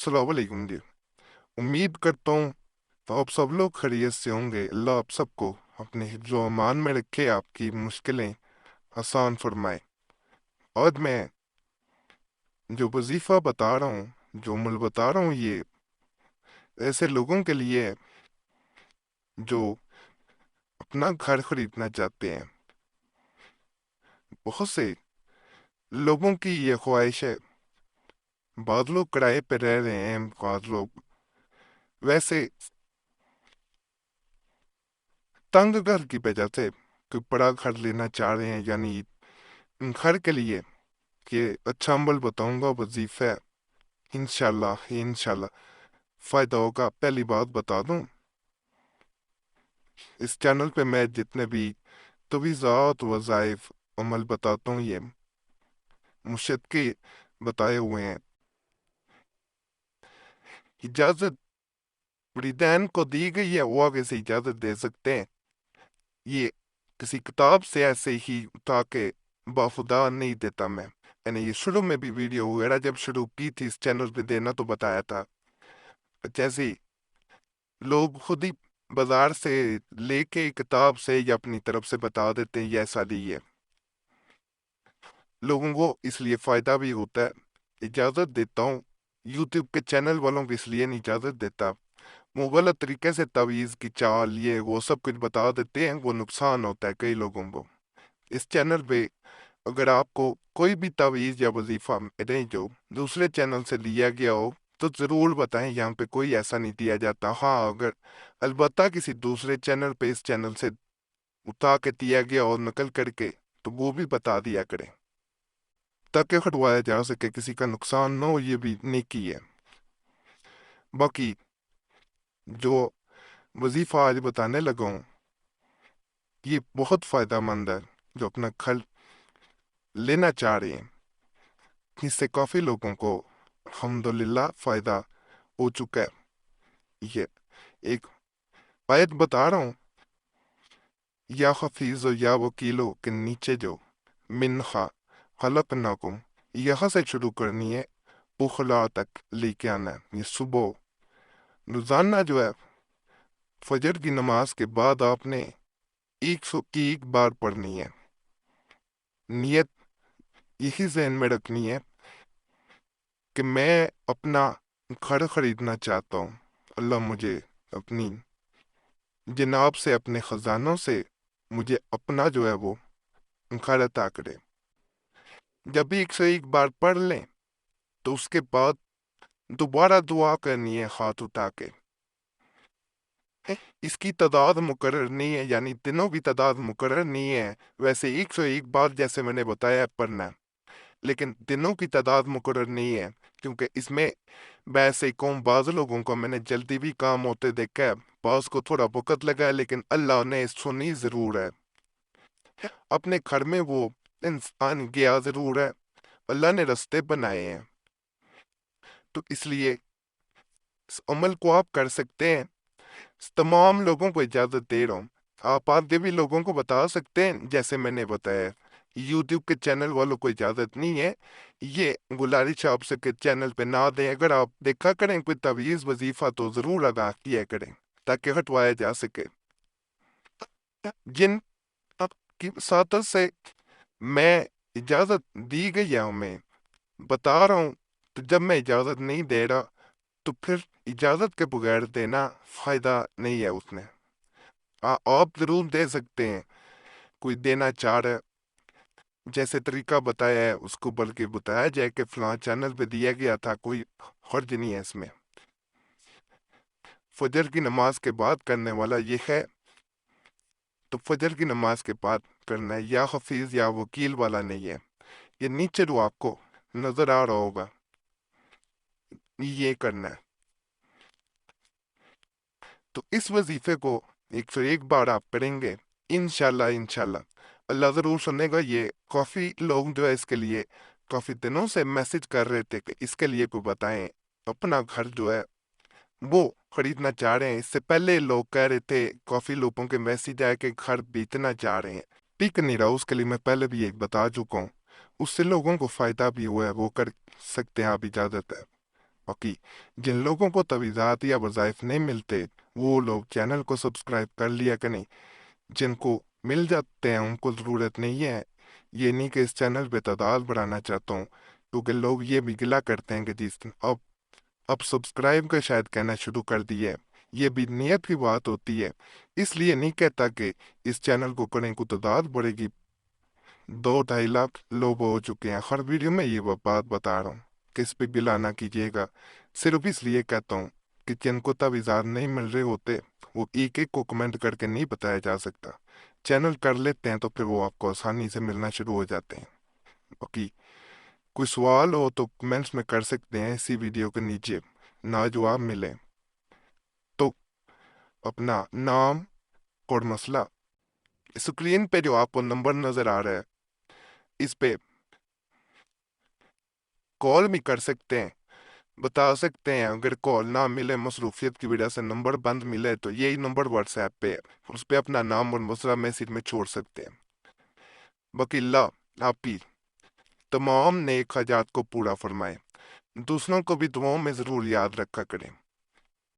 अस्सलाम वालेकुम जी। उम्मीद करता हूँ तो आप सब लोग खैरियत से होंगे। अल्लाह आप सबको अपने हिफ्ज़ व अमान में रखे, आपकी मुश्किलें आसान फरमाए। आज मैं जो वजीफ़ा बता रहा हूँ, जो अमल बता रहा हूँ, ये ऐसे लोगों के लिए है जो अपना घर खरीदना चाहते हैं। बहुत से लोगों की ये ख्वाहिश है। बाद लोग किराए पे रह रहे हैं, बाद लोग वैसे तंग घर की वजह से कोई बड़ा घर लेना चाह रहे हैं। यानी घर के लिए कि अच्छा अमल बताऊंगा, वजीफा है, इंशाल्लाह फायदा होगा। पहली बात बता दूं, इस चैनल पे मैं जितने भी तवीज़ात वज़ाइफ अमल बताता हूँ, ये मुर्शिद के बताए हुए हैं। इजाजत वलिदैन को दी गई है, वो आगे से इजाजत दे सकते हैं। ये किसी किताब से ऐसे ही उठा के बाखुदा नहीं देता मैं। मैंने ये शुरू में भी वीडियो वगैरह जब शुरू की थी इस चैनल पे देना, तो बताया था जैसे ही लोग खुद ही बाजार से लेके किताब से या अपनी तरफ से बता देते हैं ये ऐसा नहीं है। लोगों को इसलिए फायदा भी होता है। इजाजत देता हूँ यूट्यूब के चैनल वालों को, इसलिए नहीं इजाजत देता। वो गलत तरीके से तवीज़ की चाल ये वो सब कुछ बता देते हैं, वो नुकसान होता है कई लोगों को। इस चैनल पे अगर आपको कोई भी तवीज़ या वजीफा मिले जो दूसरे चैनल से लिया गया हो, तो ज़रूर बताएं। यहाँ पे कोई ऐसा नहीं दिया जाता। हाँ, अगर अलबत्ता किसी दूसरे चैनल पे इस चैनल से उठा के दिया गया और नकल करके, तो वो भी बता दिया करें ताकि हटवाया जा सके, किसी का नुकसान ना हो। ये भी नेकी है। बाकी जो वजीफा आज बताने लगा हूँ, ये बहुत फ़ायदेमंद है। जो अपना घर लेना चाह रहे हैं, इससे काफ़ी लोगों को अल्हम्दुलिल्लाह फ़ायदा हो चुका है। ये एक आयत बता रहा हूँ, या हफीज़ या वकीलो के नीचे जो मिनहा खलकनाकुम, यहाँ से शुरू करनी है, पुखला तक लेके आना है। ये सुबह रोजाना जो है फजर की नमाज के बाद आपने 100 की एक बार पढ़नी है। नियत यही जहन में रखनी है कि मैं अपना घर खरीदना चाहता हूँ। अल्लाह मुझे अपनी जनाब से, अपने खजानों से मुझे अपना जो है वो घर अता करे। जब भी 101 बार पढ़ लें, तो उसके बाद दोबारा दुआ करनी है हाथ उठा के। इसकी तादाद मुकर्रर नहीं है, यानी दिनों की तादाद मुकर्रर नहीं है। वैसे 101 बार जैसे मैंने बताया पढ़ना है, लेकिन दिनों की तादाद मुकर्रर नहीं है, क्योंकि इसमें वैसे कौम बाज लोगों को मैंने जल्दी भी काम होते देखा है, बाज को थोड़ा वक़्त लगा है, लेकिन अल्लाह ने सुनी जरूर है। अपने घर में वो इंसान गया जरूर है, अल्लाह ने रास्ते बनाए हैं। तो इसलिए इस अमल को आप कर सकते हैं। तमाम लोगों को इजाजत दे रहा हूँ। आप आगे भी लोगों को बता सकते हैं जैसे मैंने बताया। यूट्यूब के चैनल वालों को इजाजत नहीं है। ये गुजारिश आपसे के चैनल पे ना दें। अगर आप देखा करें कोई तवीज़ वजीफा, तो जरूर अदा किया करें ताकि हटवाया जा सके। जिन की सातों से मैं इजाजत दी गई है हमें बता रहा हूँ, तो जब मैं इजाजत नहीं दे रहा, तो फिर इजाजत के बगैर देना फायदा नहीं है उसमें। आप जरूर दे सकते हैं, कोई देना चाह रहा है, जैसे तरीका बताया है उसको बल्कि बताया जाए कि फलां चैनल पे दिया गया था, कोई हर्ज नहीं है इसमें। फजर की नमाज के बाद करने वाला ये है, तो फजर की नमाज के बाद करना है। या हफीज या वकील वाला नहीं है। ये नीचे जो आपको नजर आ रहा होगा, ये करना है। तो इस वजीफे को 101 बार आप करेंगे, इंशाल्लाह अल्लाह जरूर सुनेगा। ये काफी लोग जो है इसके लिए काफी दिनों से मैसेज कर रहे थे कि इसके लिए कोई बताएं। अपना घर जो है वो खरीदना चाह रहे हैं। इससे पहले लोग कह रहे थे, काफी लोगों के मैसेज आए कि घर बेचना चाह रहे हैं। टिक नहीं रहा, उसके लिए मैं पहले भी एक बता चुका हूँ। उससे लोगों को फायदा भी हुआ है, वो कर सकते हैं। आप इजाजत है, बाकी जिन लोगों को तवीज़ात या वज़ाइफ नहीं मिलते वो लोग चैनल को सब्सक्राइब कर लिया कि नहीं। जिनको मिल जाते हैं उनको ज़रूरत नहीं है। ये नहीं कि इस चैनल पे तादाद बढ़ाना चाहता हूँ, क्योंकि लोग ये भी गिला करते हैं कि जिस अब सब्सक्राइब का शायद कहना शुरू कर दिया है। ये भी नियत की बात होती है, इसलिए नहीं कहता कि इस चैनल को करें को तादाद बढ़ेगी। 2-2.5 लाख लोग हो चुके हैं। हर वीडियो में ये बात बता रहा हूँ कि इस पे गिला ना कीजिएगा। सिर्फ इसलिए कहता हूँ कि जिनको तवीज़ात नहीं मिल रहे होते वो एक एक को कमेंट करके नहीं बताया जा सकता। चैनल कर लेते हैं तो फिर वो आपको आसानी से मिलना शुरू हो जाते हैं। बाकी कोई सवाल हो तो कमेंट्स में कर सकते हैं इसी वीडियो के नीचे। ना जवाब मिले तो अपना नाम और मसला, स्क्रीन पे जो आपको नंबर नज़र आ रहा है इस पे कॉल भी कर सकते हैं। बता सकते हैं अगर कॉल ना मिले, मसरूफियत की वजह से नंबर बंद मिले, तो यही नंबर व्हाट्सएप पे है, उस पे अपना नाम और मसला मैसेज में छोड़ सकते हैं। बाकी अल्लाह आपकी तमाम नेक हाजात को पूरा फरमाए। दूसरों को भी दुआओं में ज़रूर याद रखा करें।